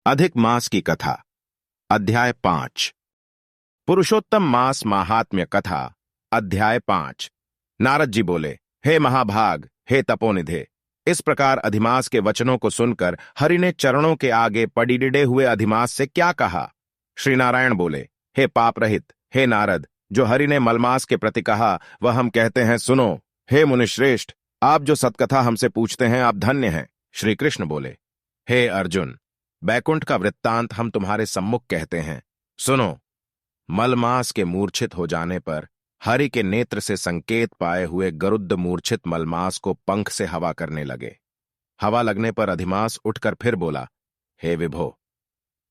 अधिक मास की कथा। अध्याय 5। पुरुषोत्तम मास महात्म्य कथा। अध्याय 5। नारद जी बोले, हे महाभाग, हे तपोनिधे। इस प्रकार अधिमास के वचनों को सुनकर हरि ने चरणों के आगे पड़िडिडे हुए अधिमास से क्या कहा। श्री नारायण बोले, हे पाप रहित, हे नारद, जो हरि ने मलमास के प्रति कहा वह हम कहते हैं, सुनो। हे मुनिश्रेष्ठ, आप जो सत्कथा हमसे पूछते हैं आप धन्य हैं। श्री कृष्ण बोले, हे अर्जुन, बैकुंठ का वृत्तांत हम तुम्हारे सम्मुख कहते हैं, सुनो। मलमास के मूर्छित हो जाने पर हरि के नेत्र से संकेत पाए हुए गरुड़ मूर्छित मलमास को पंख से हवा करने लगे। हवा लगने पर अधिमास उठकर फिर बोला, हे विभो,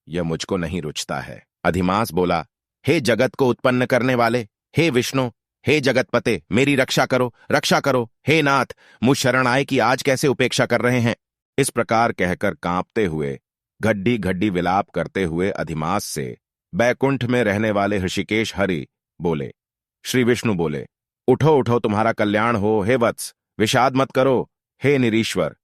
यह मुझको नहीं रुचता है। अधिमास बोला, हे जगत को उत्पन्न करने वाले, हे विष्णु, हे जगतपते, मेरी रक्षा करो, रक्षा करो। हे नाथ, मुझ शरण आए कि आज कैसे उपेक्षा कर रहे हैं। इस प्रकार कहकर कांपते हुए, घड्डी घड्डी विलाप करते हुए अधिमास से बैकुंठ में रहने वाले ऋषिकेश हरि बोले। श्री विष्णु बोले, उठो उठो, तुम्हारा कल्याण हो। हे वत्स, विषाद मत करो। हे निरीश्वर,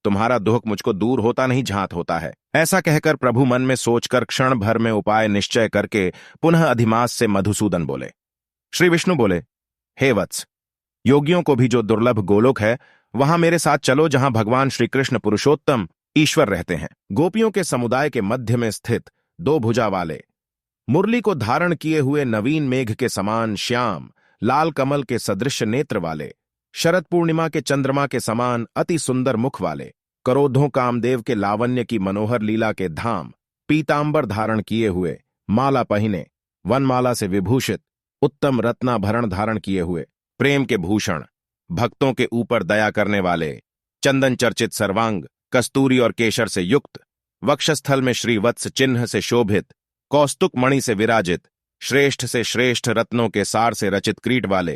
तुम्हारा दुख मुझको दूर होता नहीं झांत होता है। ऐसा कहकर प्रभु मन में सोचकर क्षण भर में उपाय निश्चय करके पुनः अधिमास से मधुसूदन बोले। श्री विष्णु बोले, हे वत्स, योगियों को भी जो दुर्लभ गोलोक है वहां मेरे साथ चलो, जहां भगवान श्री कृष्ण पुरुषोत्तम ईश्वर रहते हैं। गोपियों के समुदाय के मध्य में स्थित दो भुजा वाले, मुरली को धारण किए हुए नवीन मेघ के समान श्याम, लाल कमल के सदृश नेत्र वाले, शरद पूर्णिमा के चंद्रमा के समान अति सुंदर मुख वाले, करोधों कामदेव के लावण्य की मनोहर लीला के धाम, पीतांबर धारण किए हुए, माला पहिने, वनमाला से विभूषित, उत्तम रत्नाभरण धारण किए हुए, प्रेम के भूषण, भक्तों के ऊपर दया करने वाले, चंदन चर्चित सर्वांग, कस्तूरी और केशर से युक्त, वक्षस्थल में श्रीवत्स चिन्ह से शोभित, कौस्तुक मणि से विराजित, श्रेष्ठ से श्रेष्ठ रत्नों के सार से रचित क्रीट वाले,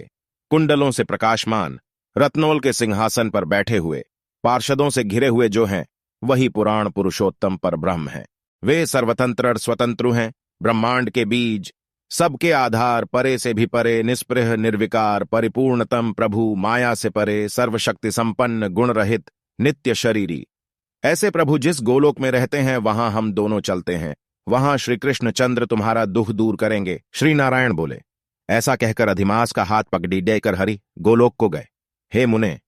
कुंडलों से प्रकाशमान, रत्नोल के सिंहासन पर बैठे हुए, पार्षदों से घिरे हुए जो हैं वही पुराण पुरुषोत्तम पर ब्रह्म हैं। वे सर्वतंत्र स्वतंत्रु हैं, ब्रह्मांड के बीज, सबके आधार, परे से भी परे, निस्पृह निर्विकार, परिपूर्णतम प्रभु, माया से परे, सर्वशक्ति संपन्न, गुण रहित, नित्य शरीरी। ऐसे प्रभु जिस गोलोक में रहते हैं वहां हम दोनों चलते हैं, वहां श्री कृष्ण चंद्र तुम्हारा दुख दूर करेंगे। श्री नारायण बोले। ऐसा कहकर अधिमास का हाथ पकड़ी देकर हरि गोलोक को गए। हे मुने,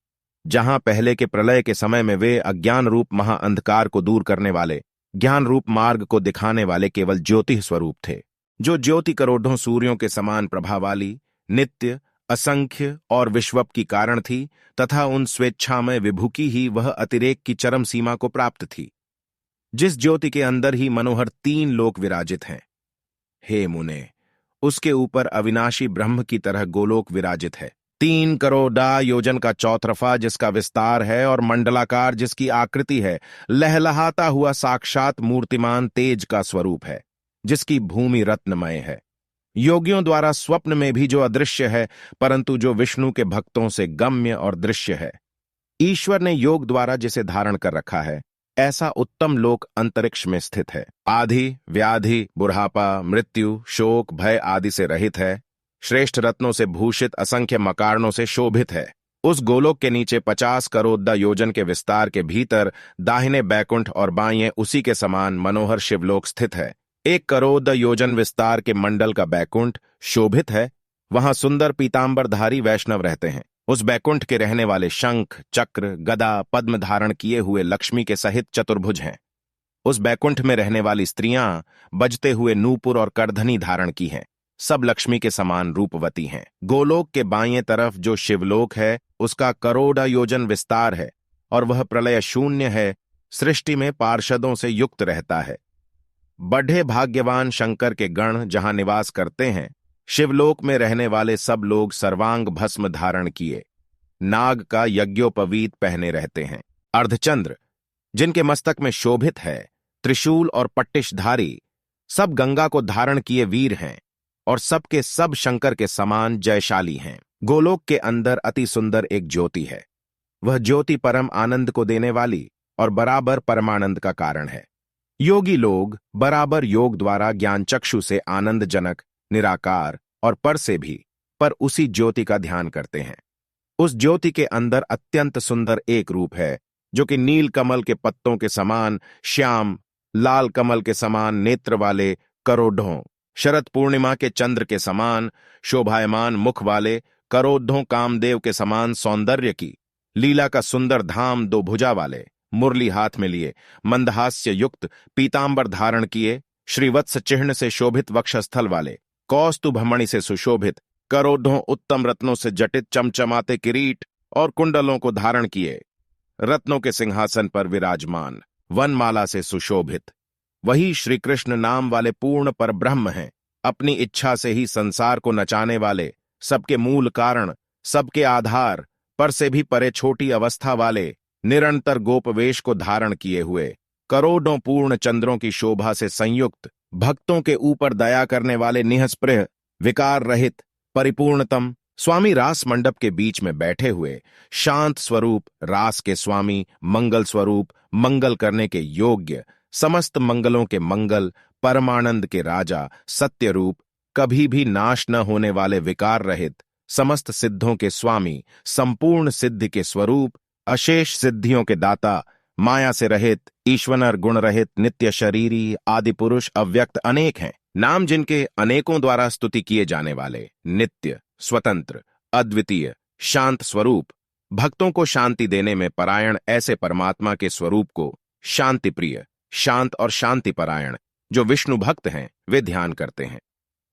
जहां पहले के प्रलय के समय में वे अज्ञान रूप महाअंधकार को दूर करने वाले, ज्ञान रूप मार्ग को दिखाने वाले केवल ज्योति स्वरूप थे, जो ज्योति करोड़ों सूर्यों के समान प्रभा वाली, नित्य, असंख्य और विश्वप की कारण थी, तथा उन स्वेच्छामय विभु की ही वह अतिरेक की चरम सीमा को प्राप्त थी, जिस ज्योति के अंदर ही मनोहर 3 लोक विराजित हैं। हे मुने, उसके ऊपर अविनाशी ब्रह्म की तरह गोलोक विराजित है, 3 करोड़ योजन का चौतरफा जिसका विस्तार है और मंडलाकार जिसकी आकृति है, लहलहाता हुआ साक्षात मूर्तिमान तेज का स्वरूप है, जिसकी भूमि रत्नमय है, योगियों द्वारा स्वप्न में भी जो अदृश्य है परंतु जो विष्णु के भक्तों से गम्य और दृश्य है। ईश्वर ने योग द्वारा जिसे धारण कर रखा है, ऐसा उत्तम लोक अंतरिक्ष में स्थित है। आधि, व्याधि, बुढ़ापा, मृत्यु, शोक, भय आदि से रहित है, श्रेष्ठ रत्नों से भूषित, असंख्य मकारणों से शोभित है। उस गोलोक के नीचे 50 करोड़ योजन के विस्तार के भीतर दाहिने बैकुंठ और बाएं उसी के समान मनोहर शिवलोक स्थित है। 1 करोड़ योजन विस्तार के मंडल का बैकुंठ शोभित है, वहां सुंदर पीतांबरधारी वैष्णव रहते हैं। उस बैकुंठ के रहने वाले शंख, चक्र, गदा, पद्म धारण किए हुए लक्ष्मी के सहित चतुर्भुज हैं। उस बैकुंठ में रहने वाली स्त्रियां बजते हुए नूपुर और करधनी धारण की हैं, सब लक्ष्मी के समान रूपवती हैं। गोलोक के बाएं तरफ जो शिवलोक है उसका करोड़ योजन विस्तार है और वह प्रलय शून्य है, सृष्टि में पार्षदों से युक्त रहता है। बढ़े भाग्यवान शंकर के गण जहां निवास करते हैं, शिवलोक में रहने वाले सब लोग सर्वांग भस्म धारण किए, नाग का यज्ञोपवीत पहने रहते हैं। अर्धचंद्र जिनके मस्तक में शोभित है, त्रिशूल और पट्टिशधारी, सब गंगा को धारण किए वीर हैं और सबके सब शंकर के समान जयशाली हैं। गोलोक के अंदर अति सुंदर एक ज्योति है, वह ज्योति परम आनंद को देने वाली और बराबर परमानंद का कारण है। योगी लोग बराबर योग द्वारा ज्ञान चक्षु से आनंदजनक, निराकार और पर से भी पर उसी ज्योति का ध्यान करते हैं। उस ज्योति के अंदर अत्यंत सुंदर एक रूप है, जो कि नील कमल के पत्तों के समान श्याम, लाल कमल के समान नेत्र वाले करोड़ों, शरद पूर्णिमा के चंद्र के समान शोभायमान मुख वाले करोड़ों, कामदेव के समान सौंदर्य की लीला का सुंदर धाम, दो भुजा वाले, मुरली हाथ में लिए, मंदहास्य युक्त पीतांबर धारण किए, श्रीवत्स चिह्न से शोभित वक्षस्थल वाले, कौस्तुभमणि से सुशोभित, करोड़ों उत्तम रत्नों से जटित चमचमाते किरीट और कुंडलों को धारण किए, रत्नों के सिंहासन पर विराजमान, वनमाला से सुशोभित, वही श्री कृष्ण नाम वाले पूर्ण परब्रह्म हैं, अपनी इच्छा से ही संसार को नचाने वाले, सबके मूल कारण, सबके आधार, पर से भी परे छोटी अवस्था वाले, निरंतर गोपवेश को धारण किए हुए, करोड़ों पूर्ण चंद्रों की शोभा से संयुक्त, भक्तों के ऊपर दया करने वाले, निहस्पृह, विकार रहित, परिपूर्णतम स्वामी रास मंडप के बीच में बैठे हुए, शांत स्वरूप, रास के स्वामी, मंगल स्वरूप, मंगल करने के योग्य, समस्त मंगलों के मंगल, परमानंद के राजा, सत्य रूप, कभी भी नाश न होने वाले, विकार रहित, समस्त सिद्धों के स्वामी, संपूर्ण सिद्धि के स्वरूप, अशेष सिद्धियों के दाता, माया से रहित, ईश्वर गुण रहित, नित्य शरीरी, आदि पुरुष, अव्यक्त अनेक हैं, नाम जिनके अनेकों द्वारा स्तुति किए जाने वाले, नित्य, स्वतंत्र, अद्वितीय, शांत स्वरूप, भक्तों को शांति देने में परायण ऐसे परमात्मा के स्वरूप को शांति प्रिय, शांत और शांति परायण जो विष्णु भक्त हैं वे ध्यान करते हैं।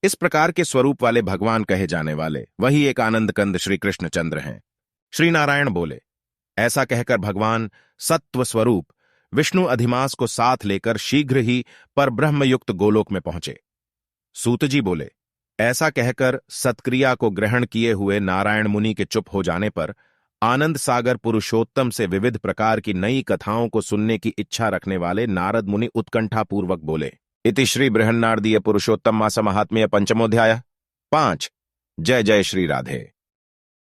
इस प्रकार के स्वरूप वाले भगवान कहे जाने वाले वही एक आनंद कंद श्री कृष्णचंद्र हैं। श्री नारायण बोले, ऐसा कहकर भगवान सत्व स्वरूप विष्णु अधिमास को साथ लेकर शीघ्र ही परब्रह्मयुक्त गोलोक में पहुंचे। सूत जी बोले, ऐसा कहकर सत्क्रिया को ग्रहण किए हुए नारायण मुनि के चुप हो जाने पर आनंद सागर पुरुषोत्तम से विविध प्रकार की नई कथाओं को सुनने की इच्छा रखने वाले नारद मुनि उत्कंठापूर्वक बोले। इति श्री बृहन्नारदीय पुरुषोत्तम मास महात्म्य पंचमोध्याय 5। जय जय श्री राधे।